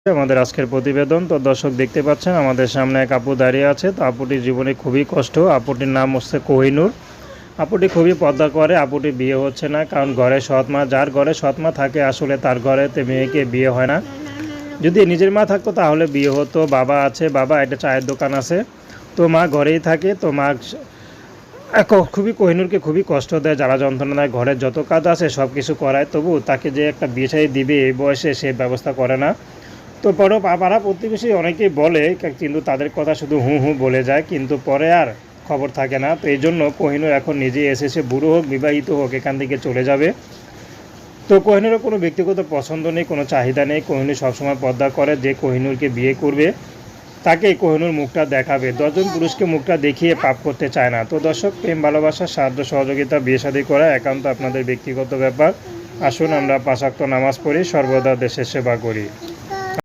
আমাদের আজকের প্রতিবেদন। তো দর্শক দেখতে পাচ্ছেন আমাদের সামনে এক আপু দাঁড়িয়ে আছে। তো আপুটির জীবনে খুবই কষ্ট। আপুটির নাম হচ্ছে কোহিনুর। আপুটি খুবই পর্দা করে। আপুটির বিয়ে হচ্ছে না, কারণ ঘরে সৎ মা, যার ঘরে সৎ মা থাকে আসলে তার ঘরেতে মেয়েকে বিয়ে হয় না। যদি নিজের মা থাকতো তাহলে বিয়ে হতো। বাবা আছে, বাবা একটা চায়ের দোকান আছে, তো মা ঘরেই থাকে। তো মা খুবই কোহিনুরকে খুবই কষ্ট দেয়, জ্বালা যন্ত্রণা দেয়, ঘরের যত কাজ আছে সব কিছু করায়, তবু তাকে যে একটা বিয়ে শাদী দিবে এই বয়সে সে ব্যবস্থা করে না। তো পরেও পাড়া প্রতিবেশী অনেকেই বলে, কিন্তু তাদের কথা শুধু হুঁ হুঁ বলে যায়, কিন্তু পরে আর খবর থাকে না। তো এই জন্য কোহিনুর এখন নিজে এসেছে, বুড়ো হোক বিবাহিত হোক এখান থেকে চলে যাবে। তো কোহিনুরও কোনো ব্যক্তিগত পছন্দ নেই, কোনো চাহিদা নেই। কোহিনুর সবসময় পর্দা করে, যে কোহিনুরকে বিয়ে করবে তাকেই কোহিনুর মুখটা দেখাবে। 10জন পুরুষকে মুখটা দেখিয়ে পাপ করতে চায় না। তো দর্শক, প্রেম ভালোবাসা সাহায্য সহযোগিতা বিয়ে শাদী করা একান্ত আপনাদের ব্যক্তিগত ব্যাপার। আসুন আমরা 5 ওয়াক্ত নামাজ পড়ি, সর্বদা দেশের সেবা করি।